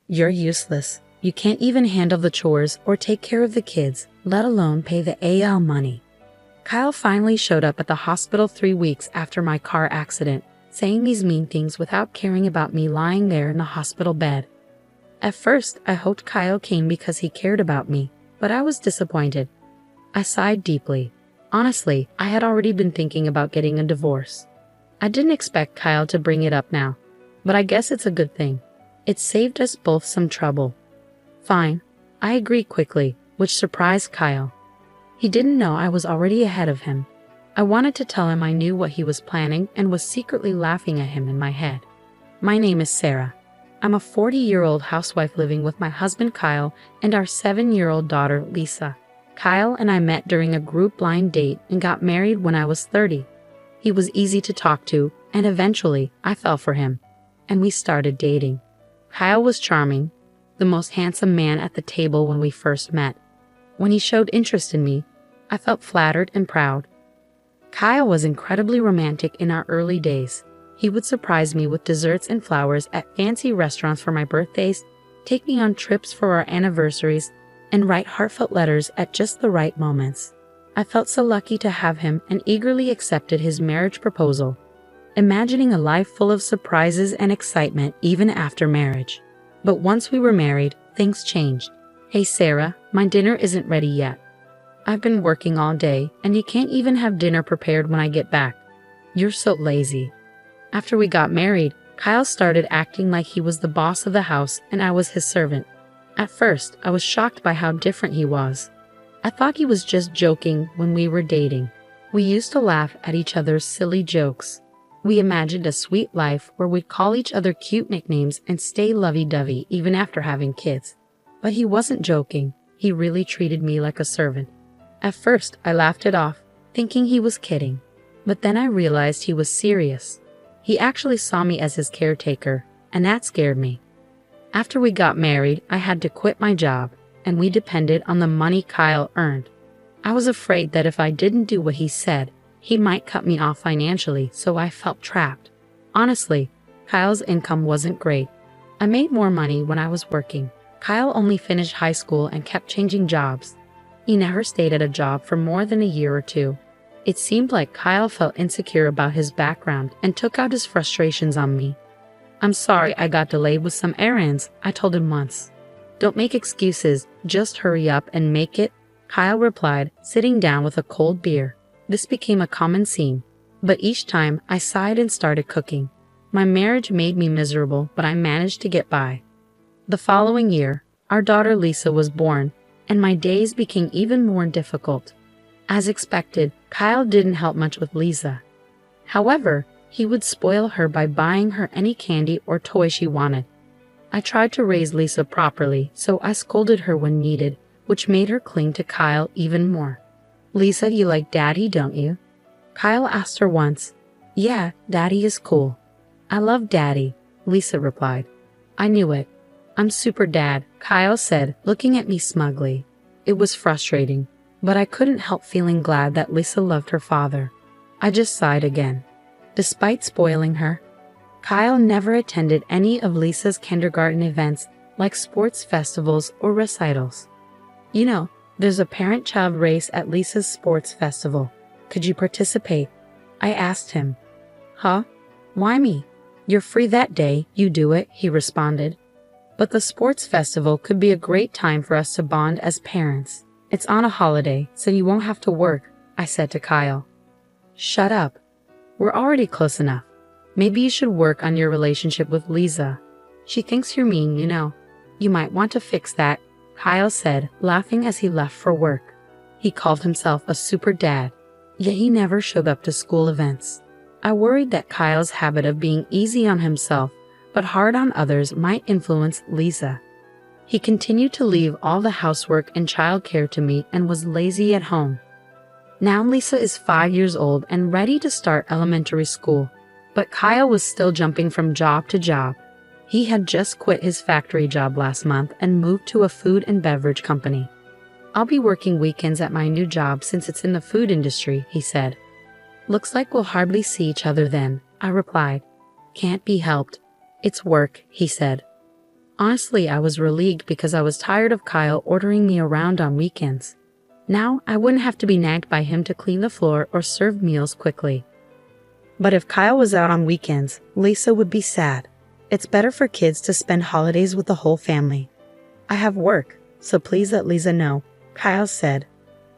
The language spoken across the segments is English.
You're useless. You can't even handle the chores or take care of the kids, let alone pay the AL money. Kyle finally showed up at the hospital 3 weeks after my car accident, saying these mean things without caring about me lying there in the hospital bed. At first, I hoped Kyle came because he cared about me, but I was disappointed. I sighed deeply. Honestly, I had already been thinking about getting a divorce. I didn't expect Kyle to bring it up now, but I guess it's a good thing. It saved us both some trouble. Fine, I agreed quickly, which surprised Kyle. He didn't know I was already ahead of him. I wanted to tell him I knew what he was planning and was secretly laughing at him in my head. My name is Sarah. I'm a 40-year-old housewife living with my husband Kyle and our 7-year-old daughter Lisa. Kyle and I met during a group blind date and got married when I was 30. He was easy to talk to, and eventually I fell for him, and we started dating. Kyle was charming, the most handsome man at the table when we first met. When he showed interest in me, I felt flattered and proud. Kyle was incredibly romantic in our early days. He would surprise me with desserts and flowers at fancy restaurants for my birthdays, take me on trips for our anniversaries, and write heartfelt letters at just the right moments. I felt so lucky to have him and eagerly accepted his marriage proposal, imagining a life full of surprises and excitement even after marriage. But once we were married, things changed. Hey Sarah, my dinner isn't ready yet. I've been working all day, and you can't even have dinner prepared when I get back. You're so lazy. After we got married, Kyle started acting like he was the boss of the house and I was his servant. At first, I was shocked by how different he was. I thought he was just joking when we were dating. We used to laugh at each other's silly jokes. We imagined a sweet life where we'd call each other cute nicknames and stay lovey-dovey even after having kids. But he wasn't joking. He really treated me like a servant. At first, I laughed it off, thinking he was kidding. But then I realized he was serious. He actually saw me as his caretaker, and that scared me. After we got married, I had to quit my job, and we depended on the money Kyle earned. I was afraid that if I didn't do what he said, he might cut me off financially, so I felt trapped. Honestly, Kyle's income wasn't great. I made more money when I was working. Kyle only finished high school and kept changing jobs. He never stayed at a job for more than a year or two. It seemed like Kyle felt insecure about his background and took out his frustrations on me. I'm sorry I got delayed with some errands, I told him once. Don't make excuses, just hurry up and make it, Kyle replied, sitting down with a cold beer. This became a common scene, but each time I sighed and started cooking. My marriage made me miserable, but I managed to get by. The following year, our daughter Lisa was born, and my days became even more difficult. As expected, Kyle didn't help much with Lisa. However, he would spoil her by buying her any candy or toy she wanted. I tried to raise Lisa properly, so I scolded her when needed, which made her cling to Kyle even more. Lisa, you like Daddy, don't you? Kyle asked her once. Yeah, Daddy is cool. I love Daddy, Lisa replied. I knew it. I'm super dad, Kyle said, looking at me smugly. It was frustrating, but I couldn't help feeling glad that Lisa loved her father. I just sighed again. Despite spoiling her, Kyle never attended any of Lisa's kindergarten events like sports festivals or recitals. You know, there's a parent-child race at Lisa's sports festival. Could you participate? I asked him. Huh? Why me? You're free that day, you do it, he responded. But the sports festival could be a great time for us to bond as parents. It's on a holiday, so you won't have to work, I said to Kyle. Shut up. We're already close enough. Maybe you should work on your relationship with Lisa. She thinks you're mean, you know. You might want to fix that, Kyle said, laughing as he left for work. He called himself a super dad, yet he never showed up to school events. I worried that Kyle's habit of being easy on himself but hard on others might influence Lisa. He continued to leave all the housework and childcare to me and was lazy at home. Now Lisa is 5 years old and ready to start elementary school, but Kyle was still jumping from job to job. He had just quit his factory job last month and moved to a food and beverage company. I'll be working weekends at my new job since it's in the food industry, he said. Looks like we'll hardly see each other then, I replied. Can't be helped. It's work, he said. Honestly, I was relieved because I was tired of Kyle ordering me around on weekends. Now, I wouldn't have to be nagged by him to clean the floor or serve meals quickly. But if Kyle was out on weekends, Lisa would be sad. It's better for kids to spend holidays with the whole family. I have work, so please let Lisa know, Kyle said.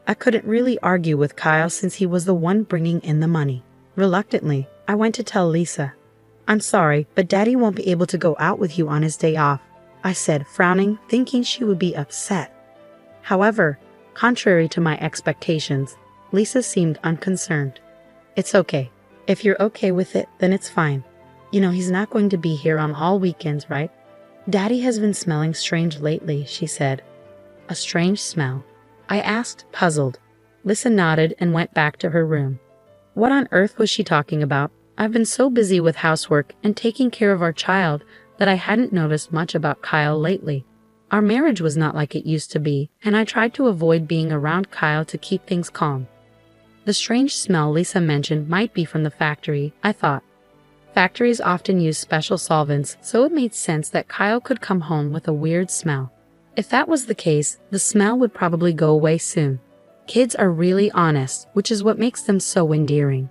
I couldn't really argue with Kyle since he was the one bringing in the money. Reluctantly, I went to tell Lisa. I'm sorry, but Daddy won't be able to go out with you on his day off, I said, frowning, thinking she would be upset. However, contrary to my expectations, Lisa seemed unconcerned. It's okay. If you're okay with it, then it's fine. You know he's not going to be here on all weekends, right? Daddy has been smelling strange lately, she said. A strange smell? I asked, puzzled. Lisa nodded and went back to her room. What on earth was she talking about? I've been so busy with housework and taking care of our child that I hadn't noticed much about Kyle lately. Our marriage was not like it used to be, and I tried to avoid being around Kyle to keep things calm. The strange smell Lisa mentioned might be from the factory, I thought. Factories often use special solvents, so it made sense that Kyle could come home with a weird smell. If that was the case, the smell would probably go away soon. Kids are really honest, which is what makes them so endearing.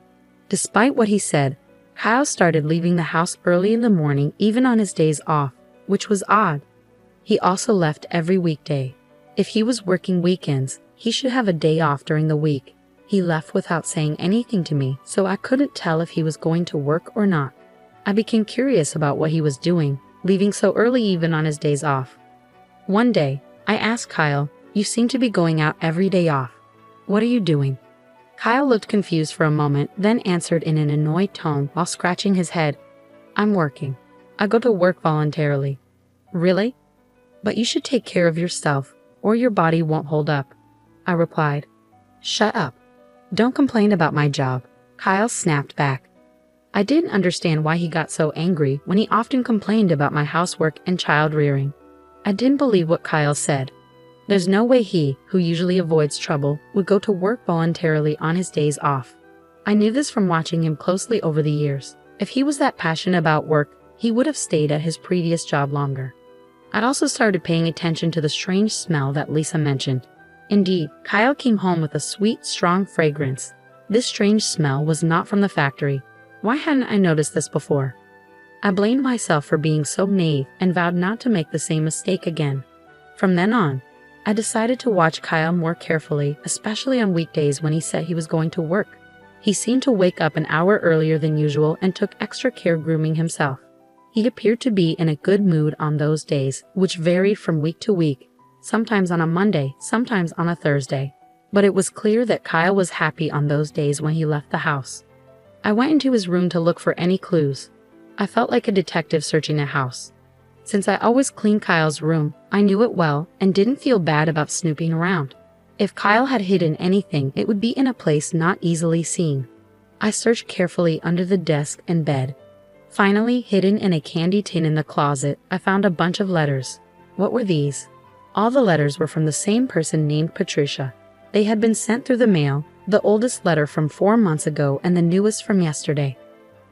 Despite what he said, Kyle started leaving the house early in the morning even on his days off, which was odd. He also left every weekday. If he was working weekends, he should have a day off during the week. He left without saying anything to me, so I couldn't tell if he was going to work or not. I became curious about what he was doing, leaving so early even on his days off. One day, I asked Kyle, "You seem to be going out every day off. What are you doing?" Kyle looked confused for a moment, then answered in an annoyed tone while scratching his head, "I'm working. I go to work voluntarily." "Really? But you should take care of yourself, or your body won't hold up," I replied. "Shut up. Don't complain about my job," Kyle snapped back. I didn't understand why he got so angry when he often complained about my housework and child rearing. I didn't believe what Kyle said. There's no way he, who usually avoids trouble, would go to work voluntarily on his days off. I knew this from watching him closely over the years. If he was that passionate about work, he would have stayed at his previous job longer. I'd also started paying attention to the strange smell that Lisa mentioned. Indeed, Kyle came home with a sweet, strong fragrance. This strange smell was not from the factory. Why hadn't I noticed this before? I blamed myself for being so naive and vowed not to make the same mistake again. From then on, I decided to watch Kyle more carefully, especially on weekdays when he said he was going to work. He seemed to wake up an hour earlier than usual and took extra care grooming himself. He appeared to be in a good mood on those days, which varied from week to week, sometimes on a Monday, sometimes on a Thursday. But it was clear that Kyle was happy on those days when he left the house. I went into his room to look for any clues. I felt like a detective searching a house. Since I always cleaned Kyle's room, I knew it well and didn't feel bad about snooping around. If Kyle had hidden anything, it would be in a place not easily seen. I searched carefully under the desk and bed. Finally, hidden in a candy tin in the closet, I found a bunch of letters. What were these? All the letters were from the same person named Patricia. They had been sent through the mail, the oldest letter from 4 months ago and the newest from yesterday.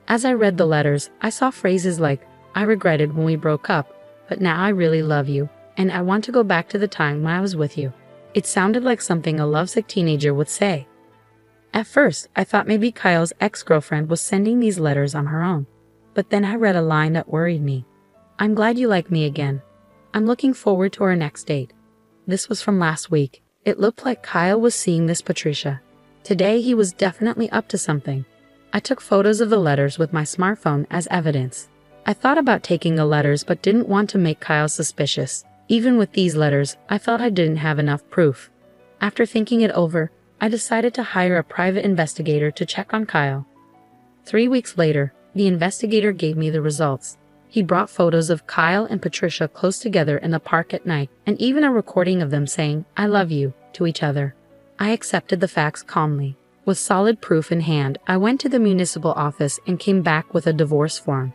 As I read the letters, I saw phrases like, "I regretted when we broke up, but now I really love you, and I want to go back to the time when I was with you." It sounded like something a lovesick teenager would say. At first, I thought maybe Kyle's ex-girlfriend was sending these letters on her own. But then I read a line that worried me. "I'm glad you like me again. I'm looking forward to our next date." This was from last week. It looked like Kyle was seeing this Patricia. Today he was definitely up to something. I took photos of the letters with my smartphone as evidence. I thought about taking the letters but didn't want to make Kyle suspicious. Even with these letters, I felt I didn't have enough proof. After thinking it over, I decided to hire a private investigator to check on Kyle. 3 weeks later, the investigator gave me the results. He brought photos of Kyle and Patricia close together in the park at night, and even a recording of them saying, "I love you," to each other. I accepted the facts calmly. With solid proof in hand, I went to the municipal office and came back with a divorce form.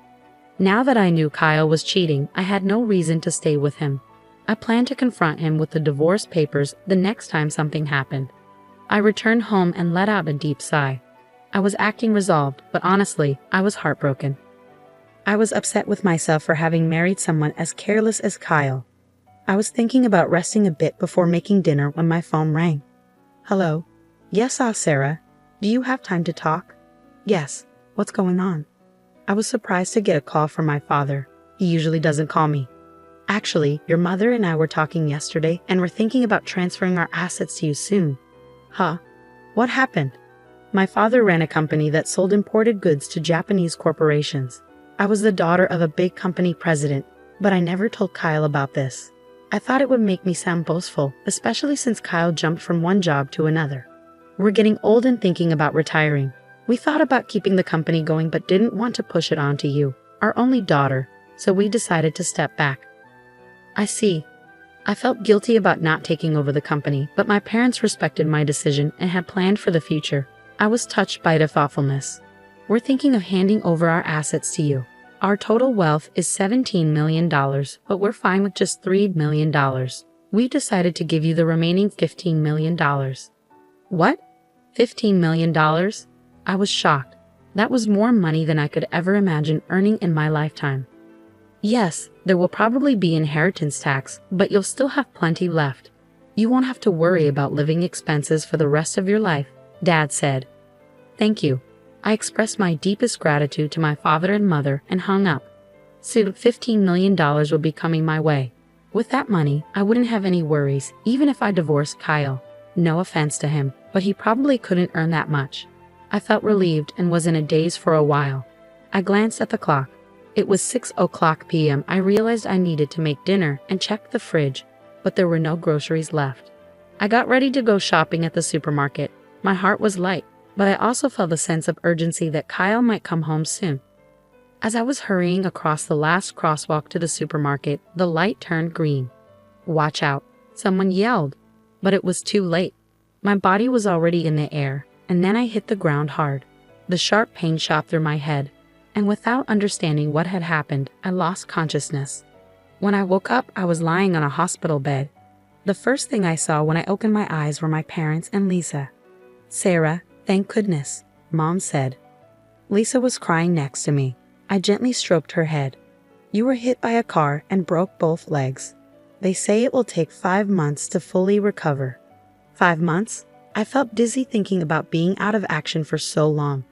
Now that I knew Kyle was cheating, I had no reason to stay with him. I planned to confront him with the divorce papers the next time something happened. I returned home and let out a deep sigh. I was acting resolved, but honestly, I was heartbroken. I was upset with myself for having married someone as careless as Kyle. I was thinking about resting a bit before making dinner when my phone rang. Hello? Yes, Sarah. Do you have time to talk? Yes. What's going on? I was surprised to get a call from my father. He usually doesn't call me. Actually, your mother and I were talking yesterday and we're thinking about transferring our assets to you soon. Huh? What happened? My father ran a company that sold imported goods to Japanese corporations. I was the daughter of a big company president, but I never told Kyle about this. I thought it would make me sound boastful, especially since Kyle jumped from one job to another. We're getting old and thinking about retiring. We thought about keeping the company going but didn't want to push it on to you, our only daughter, so we decided to step back. I see. I felt guilty about not taking over the company, but my parents respected my decision and had planned for the future. I was touched by their thoughtfulness. We're thinking of handing over our assets to you. Our total wealth is $17 million, but we're fine with just $3 million. We decided to give you the remaining $15 million. What? $15 million? I was shocked. That was more money than I could ever imagine earning in my lifetime. Yes, there will probably be inheritance tax, but you'll still have plenty left. You won't have to worry about living expenses for the rest of your life, Dad said. Thank you. I expressed my deepest gratitude to my father and mother and hung up. Soon $15 million would be coming my way. With that money, I wouldn't have any worries, even if I divorced Kyle. No offense to him, but he probably couldn't earn that much. I felt relieved and was in a daze for a while. I glanced at the clock. It was 6:00 p.m. I realized I needed to make dinner and checked the fridge, but there were no groceries left. I got ready to go shopping at the supermarket. My heart was light, but I also felt a sense of urgency that Kyle might come home soon. As I was hurrying across the last crosswalk to the supermarket, the light turned green. Watch out, someone yelled, but it was too late. My body was already in the air, and then I hit the ground hard. The sharp pain shot through my head, and without understanding what had happened, I lost consciousness. When I woke up, I was lying on a hospital bed. The first thing I saw when I opened my eyes were my parents and Lisa. Sarah, thank goodness, Mom said. Lisa was crying next to me. I gently stroked her head. You were hit by a car and broke both legs. They say it will take 5 months to fully recover. 5 months? I felt dizzy thinking about being out of action for so long.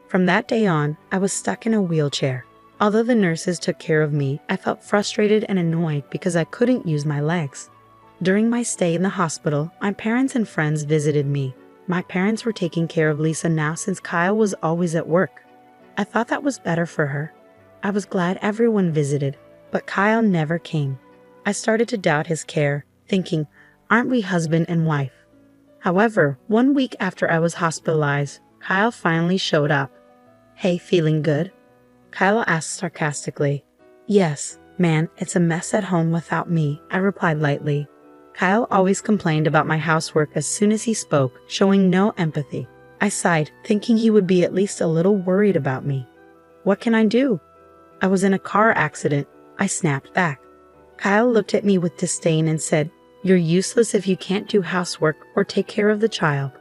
From that day on, I was stuck in a wheelchair. Although the nurses took care of me, I felt frustrated and annoyed because I couldn't use my legs. During my stay in the hospital, my parents and friends visited me. My parents were taking care of Lisa now since Kyle was always at work. I thought that was better for her. I was glad everyone visited, but Kyle never came. I started to doubt his care, thinking, aren't we husband and wife? However, 1 week after I was hospitalized, Kyle finally showed up. Hey, feeling good? Kyle asked sarcastically. Yes, man, it's a mess at home without me, I replied lightly. Kyle always complained about my housework as soon as he spoke, showing no empathy. I sighed, thinking he would be at least a little worried about me. What can I do? I was in a car accident, I snapped back. Kyle looked at me with disdain and said, You're useless if you can't do housework or take care of the child.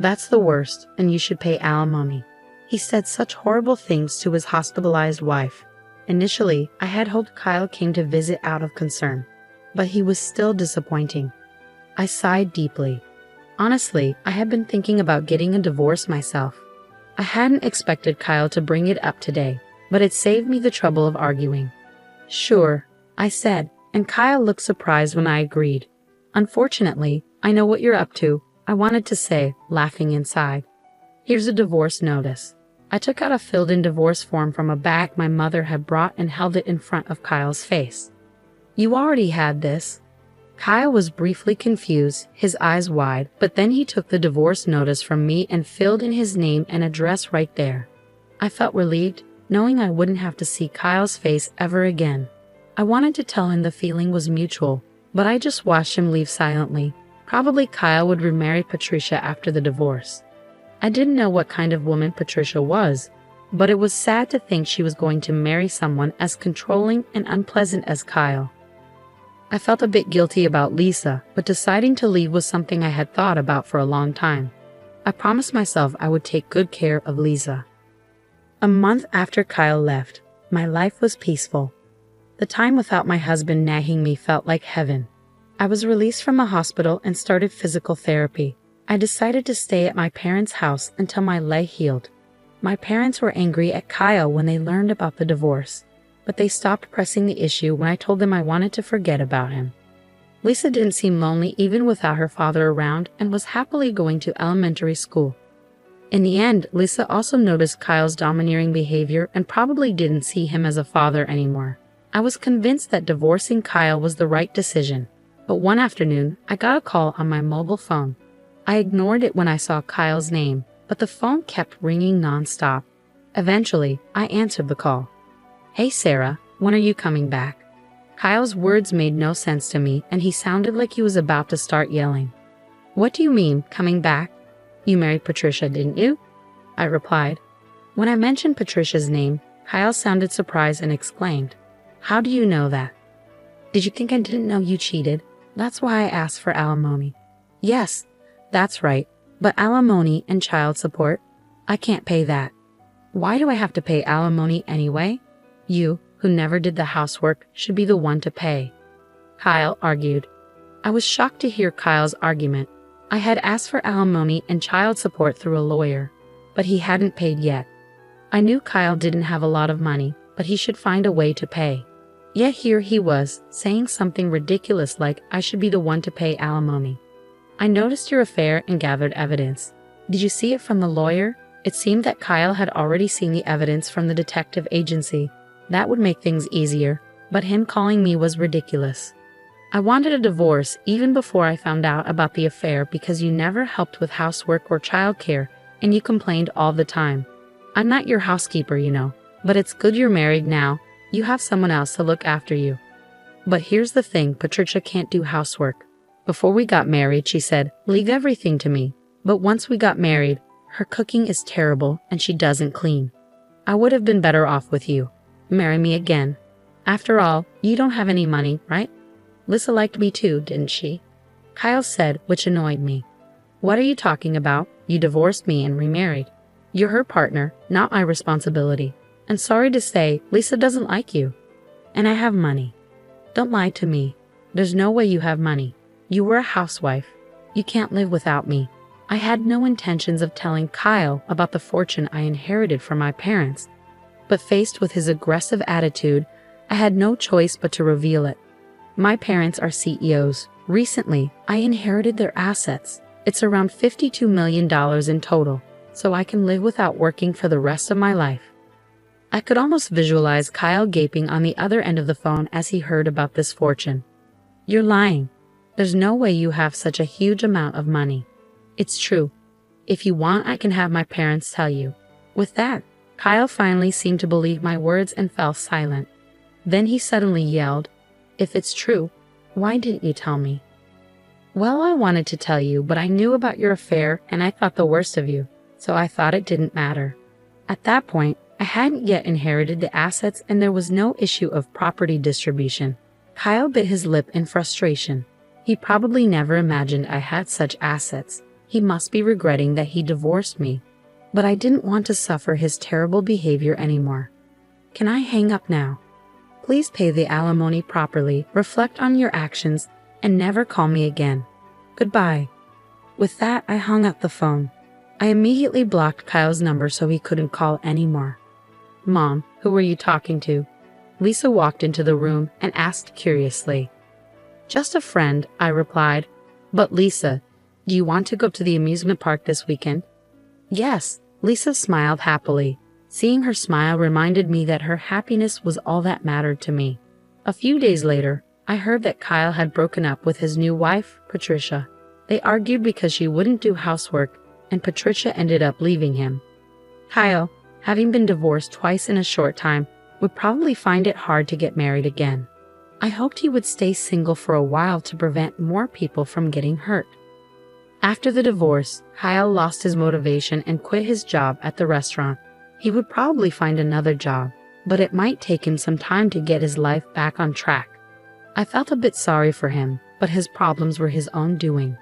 That's the worst, and you should pay alimony. He said such horrible things to his hospitalized wife. Initially, I had hoped Kyle came to visit out of concern, but he was still disappointing. I sighed deeply. Honestly, I had been thinking about getting a divorce myself. I hadn't expected Kyle to bring it up today, but it saved me the trouble of arguing. Sure, I said, and Kyle looked surprised when I agreed. Unfortunately, I know what you're up to, I wanted to say, laughing inside. Here's a divorce notice. I took out a filled-in divorce form from a bag my mother had brought and held it in front of Kyle's face. You already had this. Kyle was briefly confused, his eyes wide, but then he took the divorce notice from me and filled in his name and address right there. I felt relieved, knowing I wouldn't have to see Kyle's face ever again. I wanted to tell him the feeling was mutual, but I just watched him leave silently. Probably Kyle would remarry Patricia after the divorce. I didn't know what kind of woman Patricia was, but it was sad to think she was going to marry someone as controlling and unpleasant as Kyle. I felt a bit guilty about Lisa, but deciding to leave was something I had thought about for a long time. I promised myself I would take good care of Lisa. A month after Kyle left, My life was peaceful. The time without my husband nagging me felt like heaven. I was released from a hospital and started physical therapy. I decided to stay at my parents' house until my leg healed. My parents were angry at Kyle when they learned about the divorce, but they stopped pressing the issue when I told them I wanted to forget about him. Lisa didn't seem lonely even without her father around and was happily going to elementary school. In the end, Lisa also noticed Kyle's domineering behavior and probably didn't see him as a father anymore. I was convinced that divorcing Kyle was the right decision, but one afternoon, I got a call on my mobile phone. I ignored it when I saw Kyle's name, but the phone kept ringing nonstop. Eventually, I answered the call. "Hey Sarah, when are you coming back?" Kyle's words made no sense to me, and he sounded like he was about to start yelling. "What do you mean, coming back? You married Patricia, didn't you?" I replied. When I mentioned Patricia's name, Kyle sounded surprised and exclaimed, "How do you know that? Did you think I didn't know you cheated? That's why I asked for alimony." "Yes, that's right, but alimony and child support? I can't pay that." "Why do I have to pay alimony anyway? You, who never did the housework, should be the one to pay," Kyle argued. I was shocked to hear Kyle's argument. I had asked for alimony and child support through a lawyer, but he hadn't paid yet. I knew Kyle didn't have a lot of money, but he should find a way to pay. Yet here he was, saying something ridiculous like I should be the one to pay alimony. "I noticed your affair and gathered evidence. Did you see it from the lawyer?" It seemed that Kyle had already seen the evidence from the detective agency. That would make things easier, but him calling me was ridiculous. "I wanted a divorce even before I found out about the affair because you never helped with housework or childcare, and you complained all the time. I'm not your housekeeper, you know, but it's good you're married now. You have someone else to look after you." But here's the thing, Patricia can't do housework. Before we got married, she said, "Leave everything to me." But once we got married, her cooking is terrible and she doesn't clean. I would have been better off with you. Marry me again. After all, you don't have any money, right? Lisa liked me too, didn't she? Kyle said, which annoyed me. "What are you talking about? You divorced me and remarried. You're her partner, not my responsibility. And sorry to say, Lisa doesn't like you. And I have money." "Don't lie to me. There's no way you have money. You were a housewife. You can't live without me." I had no intentions of telling Kyle about the fortune I inherited from my parents, but faced with his aggressive attitude, I had no choice but to reveal it. My parents are CEOs. Recently, I inherited their assets. It's around $52 million in total, so I can live without working for the rest of my life. I could almost visualize Kyle gaping on the other end of the phone as he heard about this fortune. "You're lying. There's no way you have such a huge amount of money." "It's true. If you want, I can have my parents tell you." With that, Kyle finally seemed to believe my words and fell silent. Then he suddenly yelled, "If it's true, why didn't you tell me?" "Well, I wanted to tell you, but I knew about your affair and I thought the worst of you, so I thought it didn't matter." At that point, I hadn't yet inherited the assets and there was no issue of property distribution. Kyle bit his lip in frustration. He probably never imagined I had such assets. He must be regretting that he divorced me. But I didn't want to suffer his terrible behavior anymore. "Can I hang up now? Please pay the alimony properly, reflect on your actions, and never call me again. Goodbye." With that, I hung up the phone. I immediately blocked Kyle's number so he couldn't call anymore. "Mom, who were you talking to?" Lisa walked into the room and asked curiously. "Just a friend," I replied. "But Lisa, do you want to go to the amusement park this weekend?" "Yes," Lisa smiled happily. Seeing her smile reminded me that her happiness was all that mattered to me. A few days later, I heard that Kyle had broken up with his new wife, Patricia. They argued because she wouldn't do housework, and Patricia ended up leaving him. Kyle, having been divorced twice in a short time, would probably find it hard to get married again. I hoped he would stay single for a while to prevent more people from getting hurt. After the divorce, Kyle lost his motivation and quit his job at the restaurant. He would probably find another job, but it might take him some time to get his life back on track. I felt a bit sorry for him, but his problems were his own doing.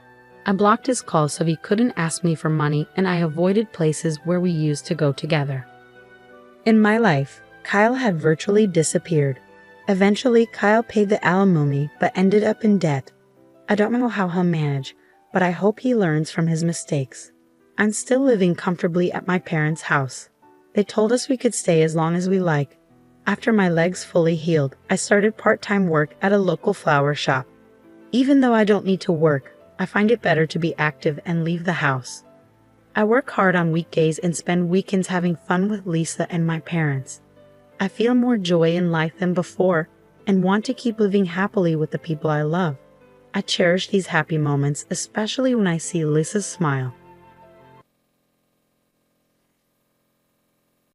I blocked his calls so he couldn't ask me for money, and I avoided places where we used to go together. In my life, Kyle had virtually disappeared. Eventually, Kyle paid the alimony but ended up in debt. I don't know how he'll manage, but I hope he learns from his mistakes. I'm still living comfortably at my parents' house. They told us we could stay as long as we like. After my legs fully healed, I started part-time work at a local flower shop. Even though I don't need to work, I find it better to be active and leave the house. I work hard on weekdays and spend weekends having fun with Lisa and my parents. I feel more joy in life than before and want to keep living happily with the people I love. I cherish these happy moments, especially when I see Lisa's smile.